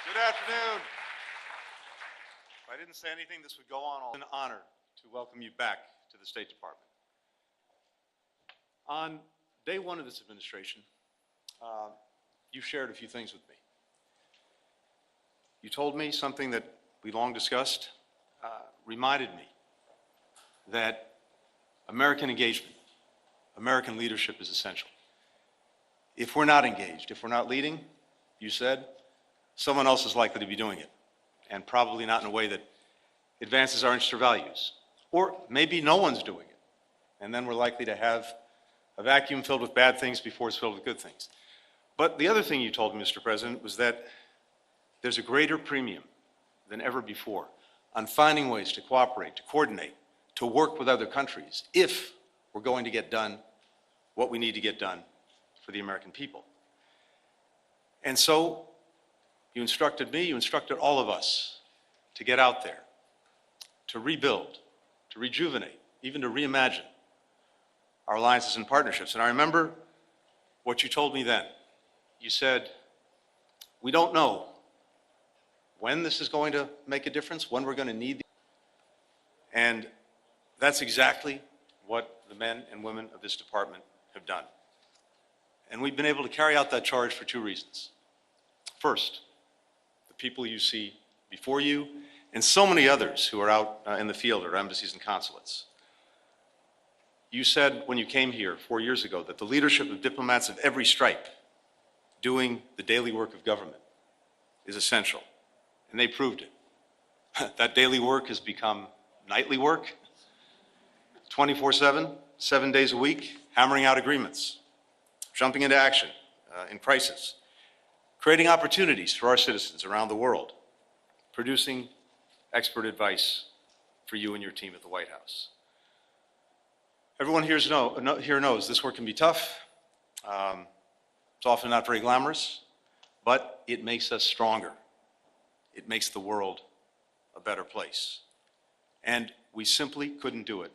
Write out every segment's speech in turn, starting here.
Good afternoon. If I didn't say anything, this would go on. It's an honor to welcome you back to the State Department. On day one of this administration, you shared a few things with me. You told me something that we long discussed, reminded me that American engagement, American leadership is essential. If we're not engaged, if we're not leading, you said, someone else is likely to be doing it, and probably not in a way that advances our interests or values. Or maybe no one's doing it, and then we're likely to have a vacuum filled with bad things before it's filled with good things. But the other thing you told me, Mr. President, was that there's a greater premium than ever before on finding ways to cooperate, to coordinate, to work with other countries if we're going to get done what we need to get done for the American people. And so you instructed me, you instructed all of us to get out there, to rebuild, to rejuvenate, even to reimagine our alliances and partnerships. And I remember what you told me then. You said, we don't know when this is going to make a difference, when we're going to need. And that's exactly what the men and women of this department have done. And we've been able to carry out that charge for two reasons. First, the people you see before you, and so many others who are out in the field at our embassies and consulates. You said when you came here 4 years ago that the leadership of diplomats of every stripe doing the daily work of government is essential, and they proved it. That daily work has become nightly work, 24/7, 7 days a week, hammering out agreements, jumping into action in crisis, creating opportunities for our citizens around the world, producing expert advice for you and your team at the White House. Everyone here knows this work can be tough. It's often not very glamorous, but it makes us stronger. It makes the world a better place. And we simply couldn't do it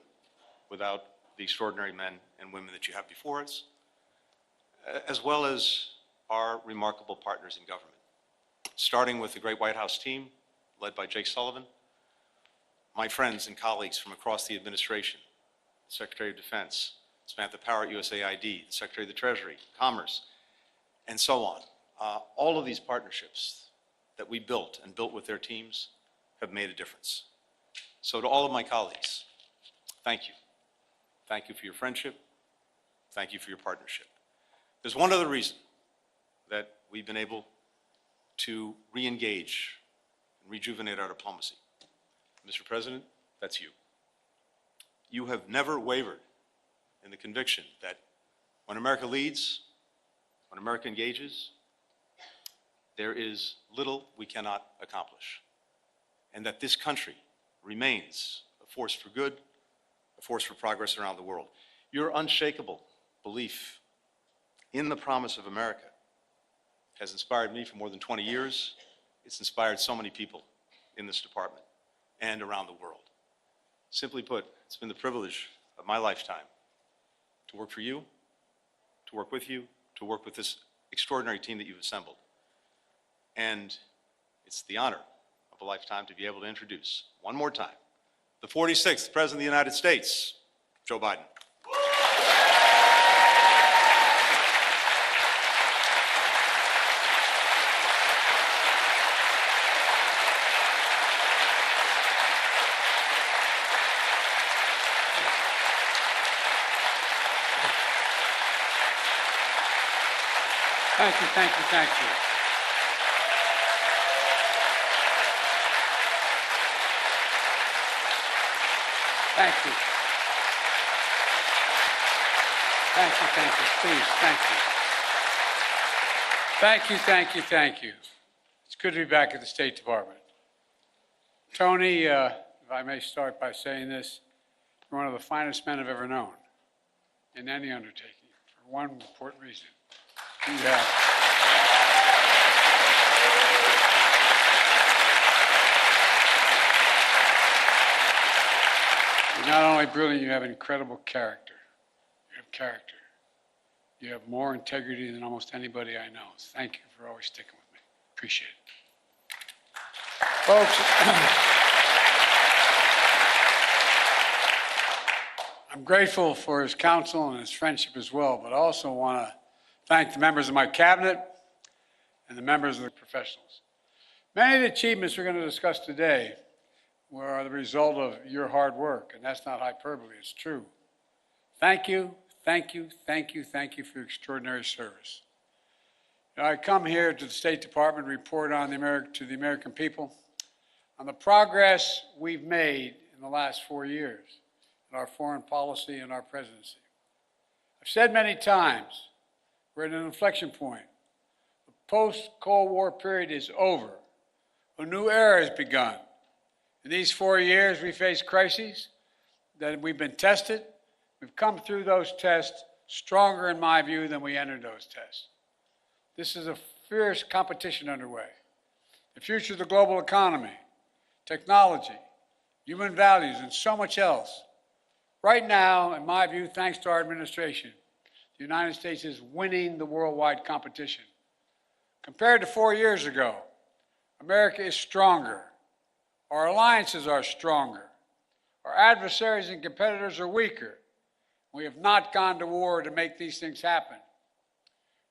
without the extraordinary men and women that you have before us, as well as our remarkable partners in government, starting with the great White House team led by Jake Sullivan, my friends and colleagues from across the administration, Secretary of Defense, Samantha Power at USAID, the Secretary of the Treasury, Commerce, and so on. All of these partnerships that we built and built with their teams have made a difference. So to all of my colleagues, thank you. Thank you for your friendship. Thank you for your partnership. There's one other reason that we've been able to re-engage and rejuvenate our diplomacy. Mr. President, that's you. You have never wavered in the conviction that when America leads, when America engages, there is little we cannot accomplish, and that this country remains a force for good, a force for progress around the world. Your unshakable belief in the promise of America has inspired me for more than 20 years. It's inspired so many people in this department and around the world. Simply put, it's been the privilege of my lifetime to work for you, to work with you, to work with this extraordinary team that you've assembled. And it's the honor of a lifetime to be able to introduce, one more time, the 46th President of the United States, Joe Biden. Thank you, thank you, thank you. Thank you. Thank you, thank you, please, thank you. Thank you, thank you, thank you. It's good to be back at the State Department. Tony, if I may start by saying this, you're one of the finest men I've ever known in any undertaking, for one important reason. You have you're not only brilliant, you have incredible character. You have character. You have more integrity than almost anybody I know. Thank you for always sticking with me. Appreciate it. Folks, I'm grateful for his counsel and his friendship as well, but I also want to thank the members of my cabinet and the members of the professionals. Many of the achievements we're going to discuss today were the result of your hard work, and that's not hyperbole, it's true. Thank you, thank you, thank you, thank you for your extraordinary service. I come here to the State Department to report on to the American people on the progress we've made in the last 4 years in our foreign policy and our presidency. I've said many times, we're at an inflection point. The post-Cold War period is over. A new era has begun. In these 4 years, we faced crises that we've been tested. We've come through those tests stronger, in my view, than we entered those tests. This is a fierce competition underway. The future of the global economy, technology, human values, and so much else. Right now, in my view, thanks to our administration, the United States is winning the worldwide competition. Compared to 4 years ago, America is stronger. Our alliances are stronger. Our adversaries and competitors are weaker. We have not gone to war to make these things happen.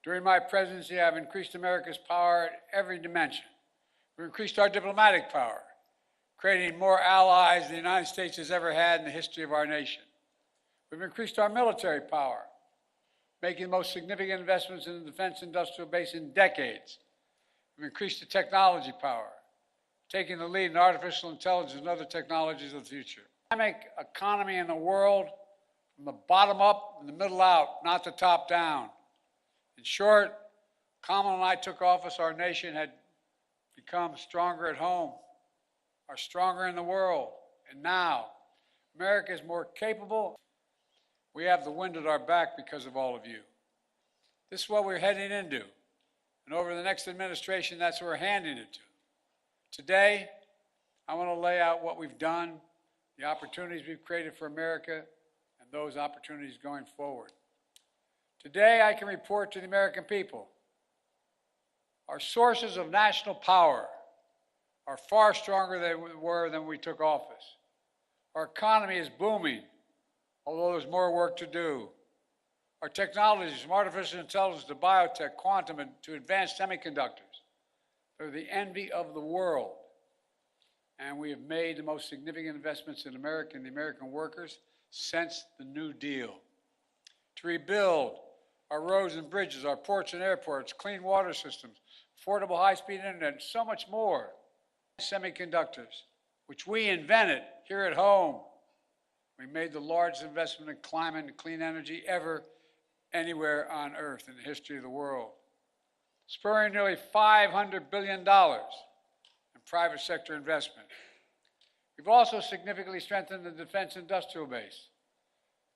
During my presidency, I've increased America's power at every dimension. We've increased our diplomatic power, creating more allies than the United States has ever had in the history of our nation. We've increased our military power, making the most significant investments in the defense industrial base in decades. We've increased the technology power, taking the lead in artificial intelligence and other technologies of the future. Dynamic economy in the world from the bottom up and the middle out, not the top down. In short, Kamala and I took office, our nation had become stronger at home, are stronger in the world, and now America is more capable. We have the wind at our back because of all of you. This is what we're heading into, and over the next administration, that's what we're handing it to. Today, I want to lay out what we've done, the opportunities we've created for America, and those opportunities going forward. Today, I can report to the American people, our sources of national power are far stronger than we were when we took office. Our economy is booming, although there's more work to do. Our technologies, from artificial intelligence to biotech, quantum, and to advanced semiconductors, they're the envy of the world. And we have made the most significant investments in America and the American workers since the New Deal. To rebuild our roads and bridges, our ports and airports, clean water systems, affordable high-speed internet, and so much more. Semiconductors, which we invented here at home. We made the largest investment in climate and clean energy ever anywhere on Earth in the history of the world, spurring nearly $500 billion in private sector investment. We've also significantly strengthened the defense industrial base,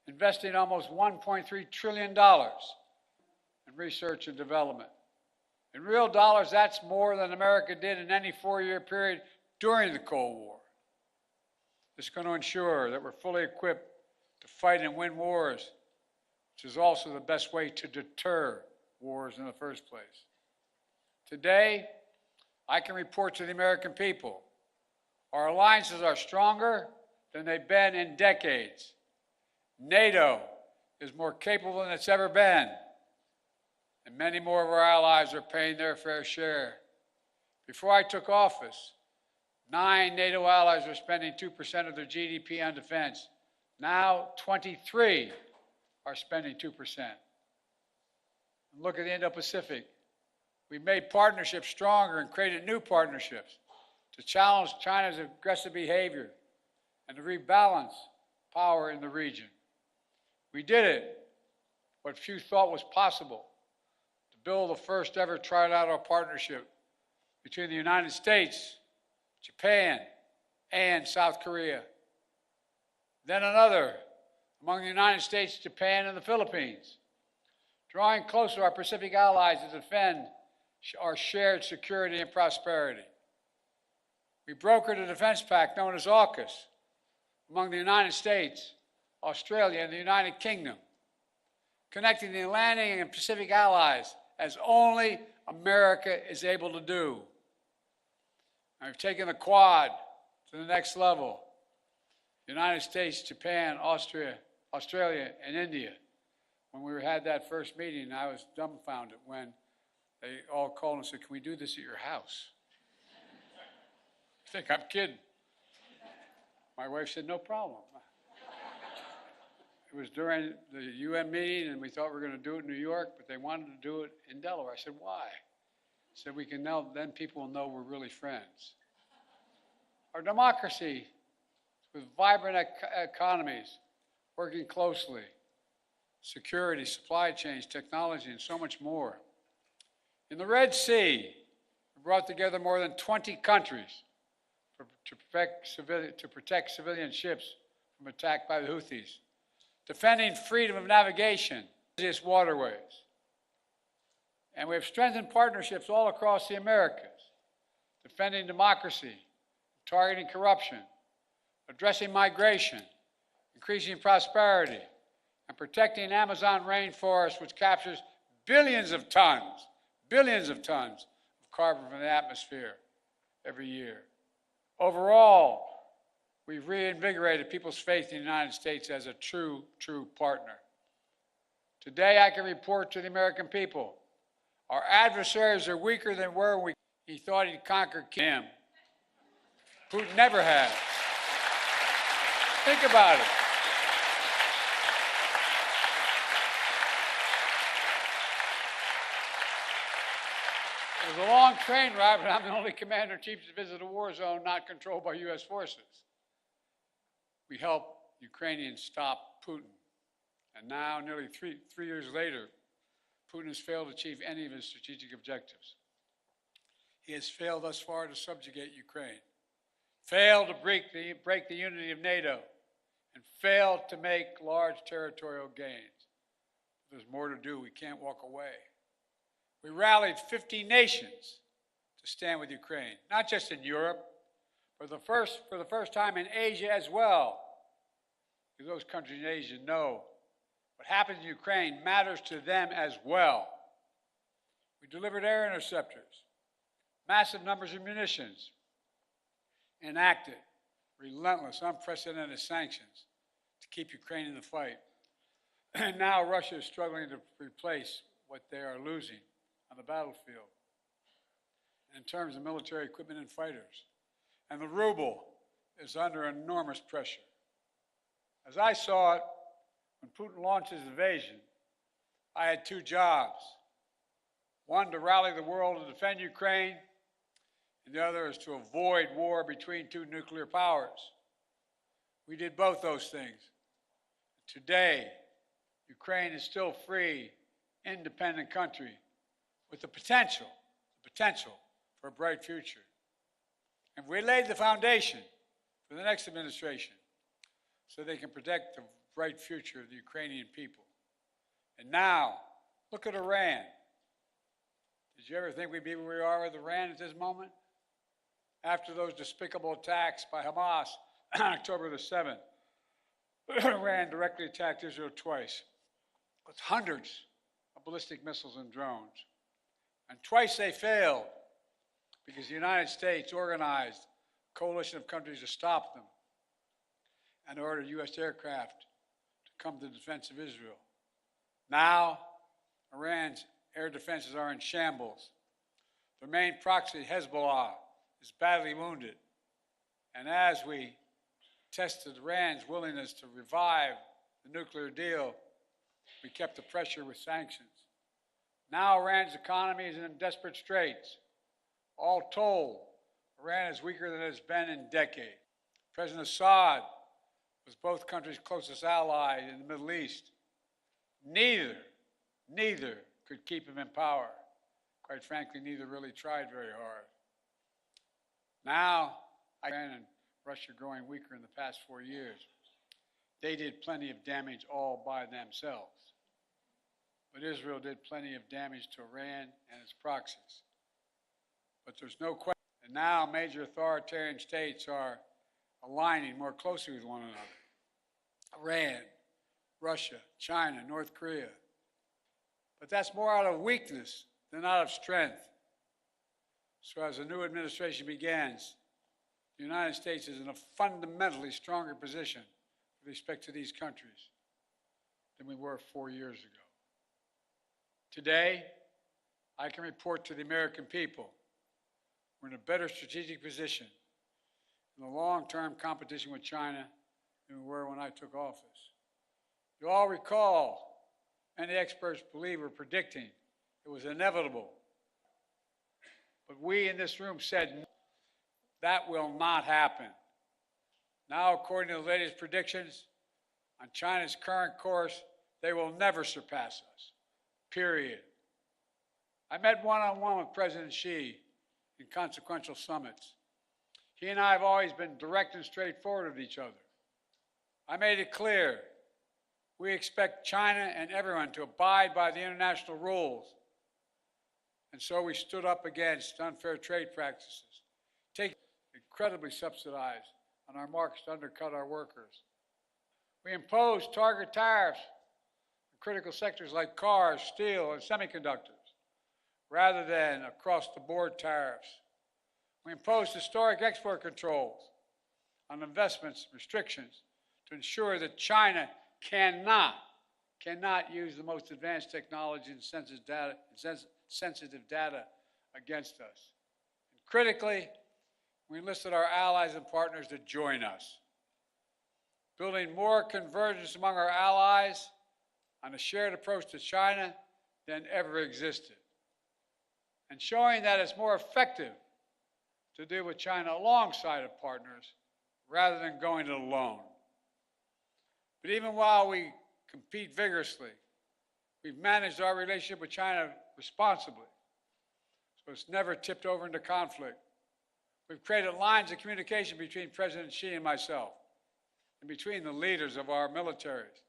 investing almost $1.3 trillion in research and development. In real dollars, that's more than America did in any 4-year period during the Cold War. This is going to ensure that we're fully equipped to fight and win wars, which is also the best way to deter wars in the first place. Today, I can report to the American people, our alliances are stronger than they've been in decades. NATO is more capable than it's ever been, and many more of our allies are paying their fair share. Before I took office, 9 NATO allies were spending 2% of their GDP on defense. Now 23 are spending 2%. And look at the Indo-Pacific. We've made partnerships stronger and created new partnerships to challenge China's aggressive behavior and to rebalance power in the region. We did it, what few thought was possible, to build the first ever trilateral partnership between the United States, Japan, and South Korea. Then another among the United States, Japan, and the Philippines, drawing closer our Pacific allies to defend our shared security and prosperity. We brokered a defense pact known as AUKUS among the United States, Australia, and the United Kingdom, connecting the Atlantic and Pacific allies as only America is able to do. And we've taken the Quad to the next level. The United States, Japan, Australia, and India. When we had that first meeting, I was dumbfounded when they all called and said, "Can we do this at your house?" I think I'm kidding. My wife said, "No problem." It was during the UN meeting, and we thought we were going to do it in New York, but they wanted to do it in Delaware. I said, "Why?" I said, "We can know, then people will know we're really friends." Our democracy, with vibrant economies, working closely, security, supply chains, technology, and so much more. In the Red Sea, we brought together more than 20 countries to protect civilian ships from attack by the Houthis, defending freedom of navigation, these waterways. And we have strengthened partnerships all across the Americas, defending democracy, targeting corruption, addressing migration, increasing prosperity, and protecting Amazon rainforest, which captures billions of tons of carbon from the atmosphere every year. Overall, we've reinvigorated people's faith in the United States as a true partner. Today, I can report to the American people, our adversaries are weaker than were when he thought he'd conquer him. Putin never has. Think about it. It was a long train ride, but I'm the only commander-in-chief to visit a war zone not controlled by U.S. forces. We helped Ukrainians stop Putin. And now, nearly three years later, Putin has failed to achieve any of his strategic objectives. He has failed thus far to subjugate Ukraine, failed to break the unity of NATO, and failed to make large territorial gains. There's more to do. We can't walk away. We rallied 50 nations to stand with Ukraine, not just in Europe, but for the first time in Asia as well. Because those countries in Asia know what happens in Ukraine matters to them as well. We delivered air interceptors, massive numbers of munitions, enacted relentless, unprecedented sanctions to keep Ukraine in the fight. And now Russia is struggling to replace what they are losing on the battlefield in terms of military equipment and fighters. And the ruble is under enormous pressure. As I saw it, when Putin launched his invasion, I had two jobs. One, to rally the world to defend Ukraine, and the other is to avoid war between two nuclear powers. We did both those things. Today, Ukraine is still a free, independent country with the potential for a bright future. And we laid the foundation for the next administration so they can protect the bright future of the Ukrainian people. And now, look at Iran. Did you ever think we'd be where we are with Iran at this moment? After those despicable attacks by Hamas on October the 7th, Iran directly attacked Israel twice with hundreds of ballistic missiles and drones. And twice they failed because the United States organized a coalition of countries to stop them and ordered U.S. aircraft to come to the defense of Israel. Now, Iran's air defenses are in shambles. Their main proxy, Hezbollah, is badly wounded. And as we tested Iran's willingness to revive the nuclear deal, we kept the pressure with sanctions. Now Iran's economy is in desperate straits. All told, Iran is weaker than it has been in decades. President Assad was both countries' closest ally in the Middle East. Neither could keep him in power. Quite frankly, neither really tried very hard. Now, Iran and Russia growing weaker in the past 4 years. They did plenty of damage all by themselves. But Israel did plenty of damage to Iran and its proxies. But there's no question. And now major authoritarian states are aligning more closely with one another. Iran, Russia, China, North Korea. But that's more out of weakness than out of strength. So as the new administration begins, the United States is in a fundamentally stronger position with respect to these countries than we were 4 years ago. Today, I can report to the American people we're in a better strategic position in the long-term competition with China than we were when I took office. You all recall, many experts believe were predicting it was inevitable. But we in this room said that will not happen. Now, according to the latest predictions, on China's current course, they will never surpass us, period. I met one-on-one with President Xi in consequential summits. He and I have always been direct and straightforward with each other. I made it clear we expect China and everyone to abide by the international rules. And so we stood up against unfair trade practices, taking incredibly subsidized on our markets to undercut our workers. We imposed target tariffs in critical sectors like cars, steel, and semiconductors, rather than across-the-board tariffs. We imposed historic export controls on investments, restrictions, to ensure that China cannot use the most advanced technology and sensitive data against us. And critically, we enlisted our allies and partners to join us, building more convergence among our allies on a shared approach to China than ever existed, and showing that it's more effective to deal with China alongside of partners rather than going it alone. But even while we compete vigorously, we've managed our relationship with China responsibly, so it's never tipped over into conflict. We've created lines of communication between President Xi and myself, and between the leaders of our militaries,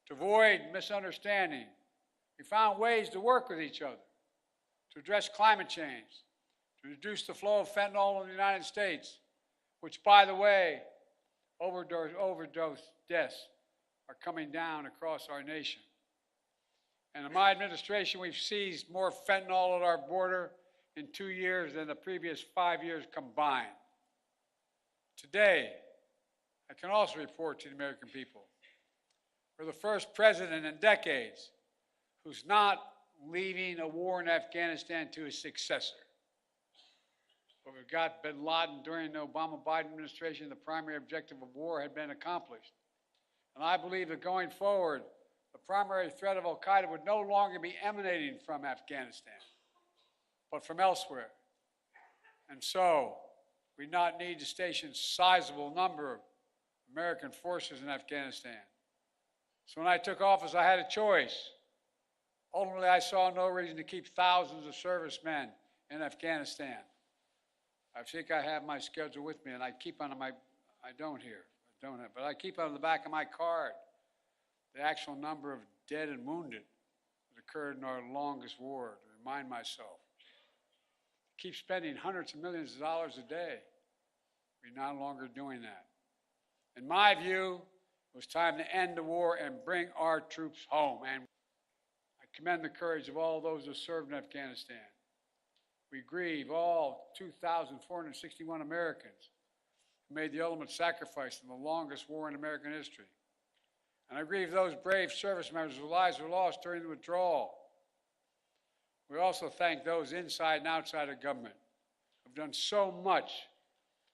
to avoid misunderstanding. We found ways to work with each other, to address climate change, to reduce the flow of fentanyl in the United States, which, by the way, overdose deaths are coming down across our nation. And in my administration, we've seized more fentanyl at our border in 2 years than the previous 5 years combined. Today, I can also report to the American people, we're the first president in decades who's not leaving a war in Afghanistan to his successor. But we've got bin Laden during the Obama-Biden administration. The primary objective of war had been accomplished. And I believe that going forward, the primary threat of al-Qaeda would no longer be emanating from Afghanistan, but from elsewhere. And so, we not need to station a sizable number of American forces in Afghanistan. So when I took office, I had a choice. Ultimately, I saw no reason to keep thousands of servicemen in Afghanistan. I think I have my schedule with me, and I keep on my, I don't here, I don't have, but I keep on the back of my card the actual number of dead and wounded that occurred in our longest war, to remind myself. Keep spending hundreds of millions of dollars a day. We're no longer doing that. In my view, it was time to end the war and bring our troops home. And I commend the courage of all those who served in Afghanistan. We grieve all 2,461 Americans who made the ultimate sacrifice in the longest war in American history. And I grieve those brave service members whose lives were lost during the withdrawal. We also thank those inside and outside of government who have done so much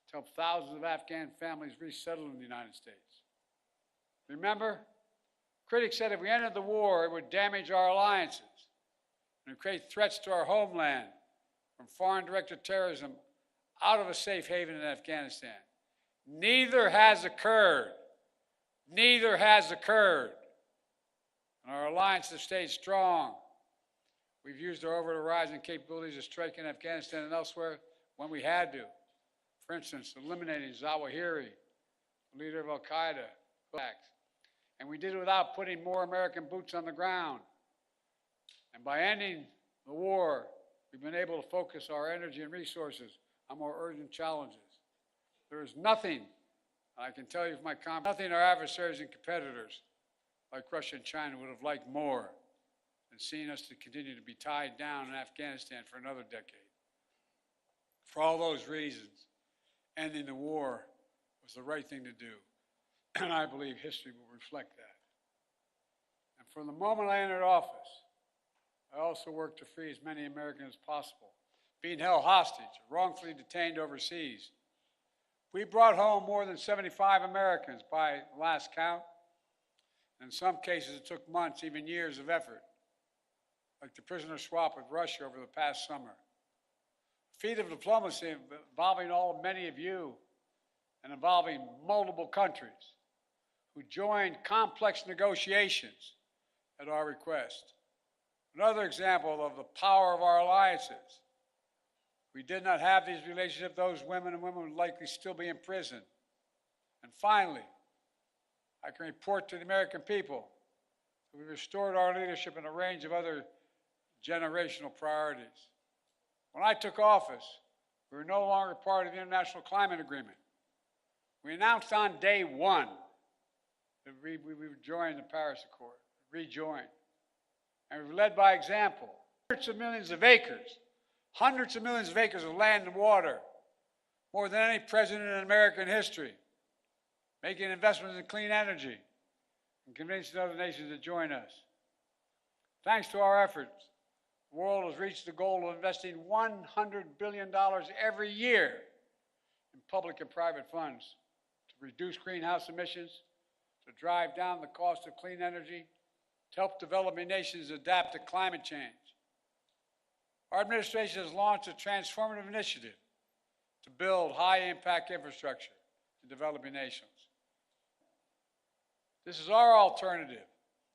to help thousands of Afghan families resettle in the United States. Remember, critics said if we ended the war, it would damage our alliances and create threats to our homeland from foreign-directed terrorism out of a safe haven in Afghanistan. Neither has occurred. Neither has occurred. And our alliances have stayed strong. We've used our over-the-horizon capabilities to strike in Afghanistan and elsewhere when we had to. For instance, eliminating Zawahiri, the leader of al-Qaeda. And we did it without putting more American boots on the ground. And by ending the war, we've been able to focus our energy and resources on more urgent challenges. There is nothing, I can tell you from my comment, nothing our adversaries and competitors like Russia and China would have liked more than seeing us to continue to be tied down in Afghanistan for another decade. For all those reasons, ending the war was the right thing to do, and I believe history will reflect that. And from the moment I entered office, I also worked to free as many Americans as possible being held hostage or wrongfully detained overseas. We brought home more than 75 Americans by last count. In some cases, it took months, even years of effort, like the prisoner swap with Russia over the past summer. A feat of diplomacy involving many of you and involving multiple countries who joined complex negotiations at our request. Another example of the power of our alliances. We did not have these relationships, those women and women would likely still be in prison. And finally, I can report to the American people that we restored our leadership in a range of other generational priorities. When I took office, we were no longer part of the International Climate Agreement. We announced on day one that we would join the Paris Accord, rejoin. And we led by example. Hundreds of millions of acres of land and water, more than any president in American history, making investments in clean energy and convincing other nations to join us. Thanks to our efforts, the world has reached the goal of investing $100 billion every year in public and private funds to reduce greenhouse emissions, to drive down the cost of clean energy, to help developing nations adapt to climate change. Our administration has launched a transformative initiative to build high-impact infrastructure in developing nations. This is our alternative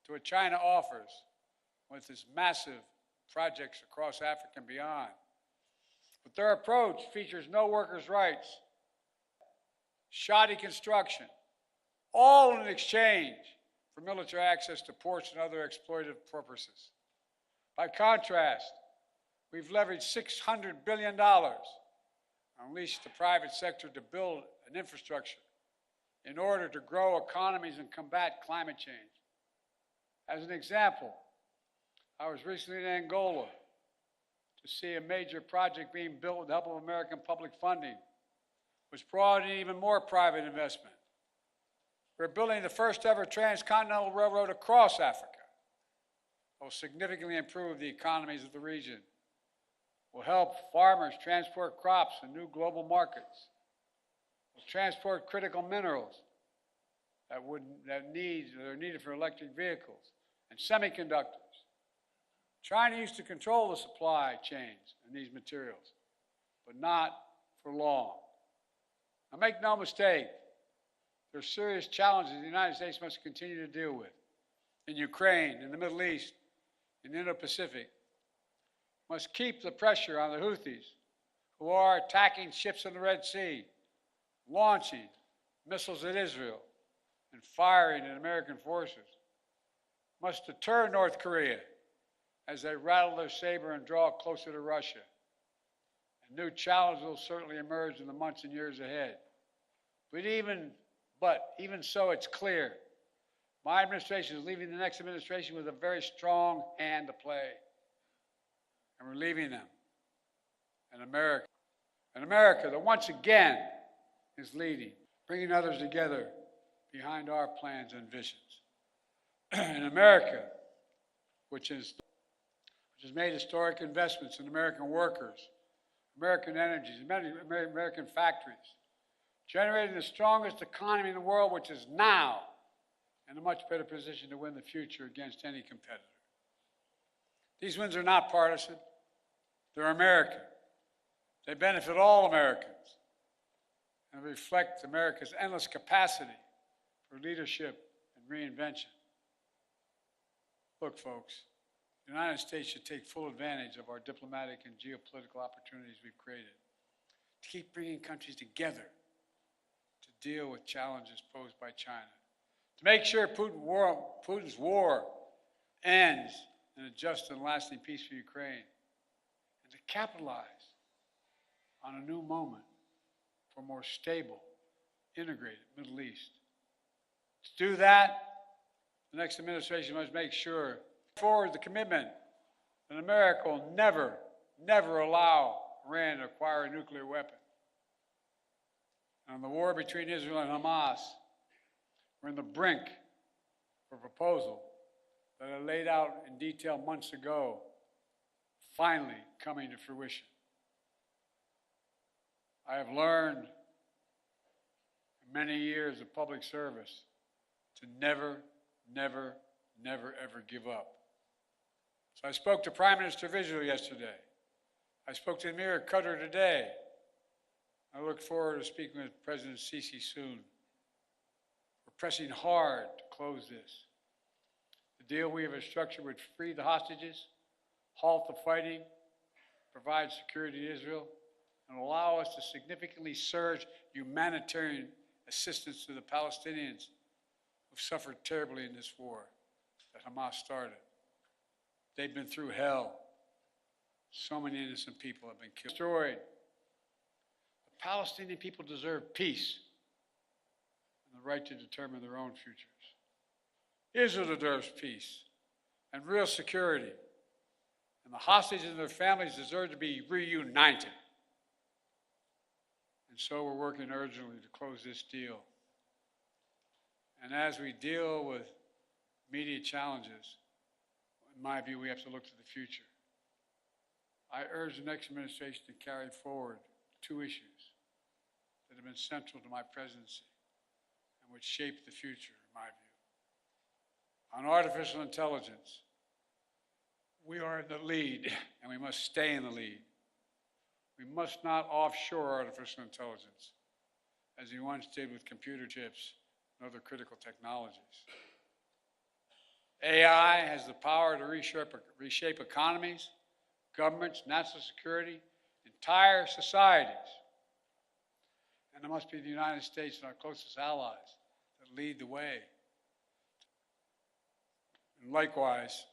to what China offers with its massive projects across Africa and beyond. But their approach features no workers' rights, shoddy construction, all in exchange for military access to ports and other exploitative purposes. By contrast, we've leveraged $600 billion and unleashed the private sector to build an infrastructure in order to grow economies and combat climate change. As an example, I was recently in Angola to see a major project being built with the help of American public funding, which brought in even more private investment. We're building the first ever transcontinental railroad across Africa. It will significantly improve the economies of the region. Will help farmers transport crops in new global markets. Will transport critical minerals that are needed for electric vehicles and semiconductors. China used to control the supply chains in these materials, but not for long. Now make no mistake, there are serious challenges the United States must continue to deal with. In Ukraine, in the Middle East, in the Indo-Pacific. Must keep the pressure on the Houthis, who are attacking ships in the Red Sea, launching missiles at Israel, and firing at American forces. Must deter North Korea as they rattle their saber and draw closer to Russia. And new challenges will certainly emerge in the months and years ahead. But even so, it's clear my administration is leaving the next administration with a very strong hand to play. And we're leaving them in America. An America that once again is leading, bringing others together behind our plans and visions. An America which has made historic investments in American workers, American energies, American factories, generating the strongest economy in the world, which is now in a much better position to win the future against any competitor. These wins are not partisan. They're American. They benefit all Americans and reflect America's endless capacity for leadership and reinvention. Look, folks, the United States should take full advantage of our diplomatic and geopolitical opportunities we've created to keep bringing countries together to deal with challenges posed by China, to make sure Putin's war ends in a just and lasting peace for Ukraine, and to capitalize on a new moment for a more stable, integrated Middle East. To do that, the next administration must make sure forward the commitment that America will never allow Iran to acquire a nuclear weapon. And on the war between Israel and Hamas, we're on the brink of a proposal that I laid out in detail months ago, finally coming to fruition. I have learned in many years of public service to never, never, never, ever give up. So I spoke to Prime Minister of Israel yesterday. I spoke to Emir of Qatar today. I look forward to speaking with President Sisi soon. We're pressing hard to close this. The deal we have structured would free the hostages, halt the fighting, provide security to Israel, and allow us to significantly surge humanitarian assistance to the Palestinians who've suffered terribly in this war that Hamas started. They've been through hell. So many innocent people have been killed, destroyed. The Palestinian people deserve peace and the right to determine their own futures. Israel deserves peace and real security, and the hostages and their families deserve to be reunited. And so we're working urgently to close this deal. And as we deal with immediate challenges, in my view, we have to look to the future. I urge the next administration to carry forward two issues that have been central to my presidency and which shape the future, in my view. On artificial intelligence, we are in the lead, and we must stay in the lead. We must not offshore artificial intelligence, as we once did with computer chips and other critical technologies. AI has the power to reshape economies, governments, national security, entire societies. And it must be the United States and our closest allies that lead the way. And likewise,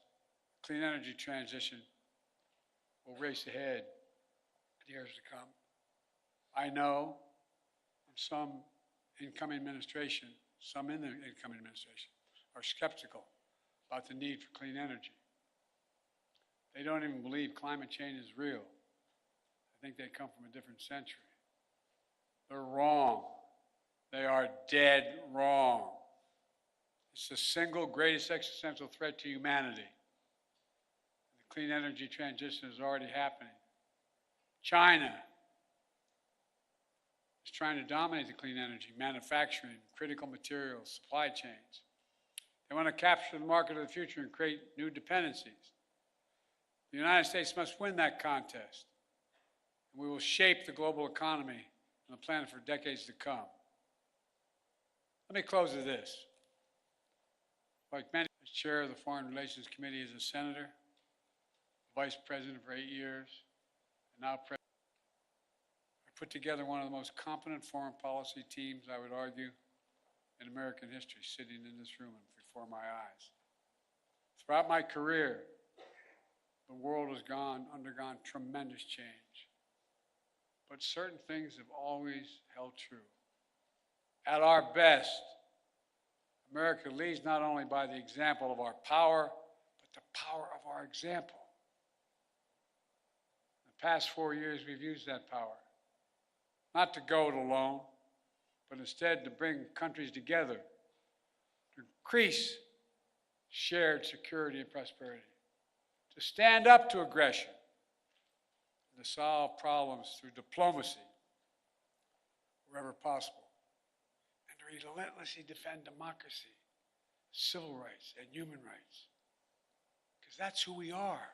clean energy transition will race ahead in years to come. I know some incoming administration, some in the incoming administration, are skeptical about the need for clean energy. They don't even believe climate change is real. I think they come from a different century. They're wrong. They are dead wrong. It's the single greatest existential threat to humanity. The clean energy transition is already happening. China is trying to dominate the clean energy, manufacturing, critical materials, supply chains. They want to capture the market of the future and create new dependencies. The United States must win that contest, and we will shape the global economy and the planet for decades to come. Let me close with this. Like many, as chair of the Foreign Relations Committee as a senator, vice president for 8 years, and now president, I put together one of the most competent foreign policy teams, I would argue, in American history, sitting in this room and before my eyes. Throughout my career, the world has undergone tremendous change. But certain things have always held true. At our best, America leads not only by the example of our power, but the power of our example. In the past 4 years, we've used that power, not to go it alone, but instead to bring countries together, to increase shared security and prosperity, to stand up to aggression, and to solve problems through diplomacy wherever possible, and to relentlessly defend democracy, civil rights, and human rights. Because that's who we are.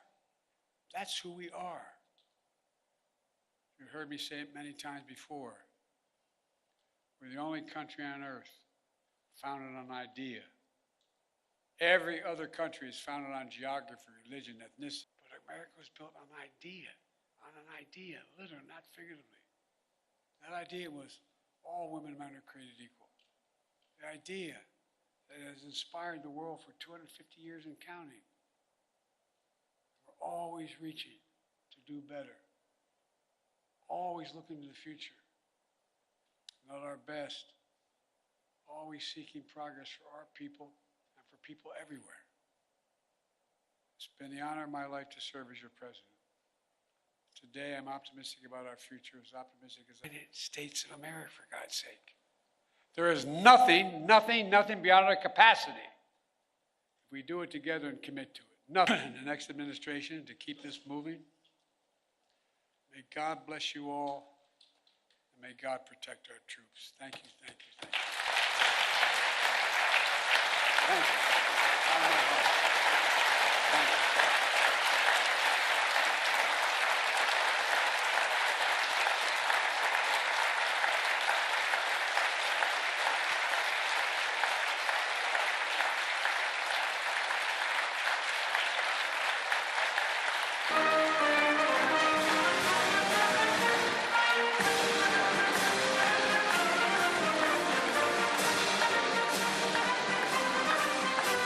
That's who we are. You've heard me say it many times before. We're the only country on earth founded on idea. Every other country is founded on geography, religion, ethnicity. But America was built on an idea, literally, not figuratively. That idea was all women and men are created equal. The idea that has inspired the world for 250 years and counting. We're always reaching to do better. Always looking to the future. Not our best. Always seeking progress for our people and for people everywhere. It's been the honor of my life to serve as your president, to Today, I'm optimistic about our future, as optimistic as the United States of America, for God's sake. There is nothing beyond our capacity if we do it together and commit to it. Nothing in the next administration to keep this moving. May God bless you all, and may God protect our troops. Thank you, thank you, thank you. Thank you.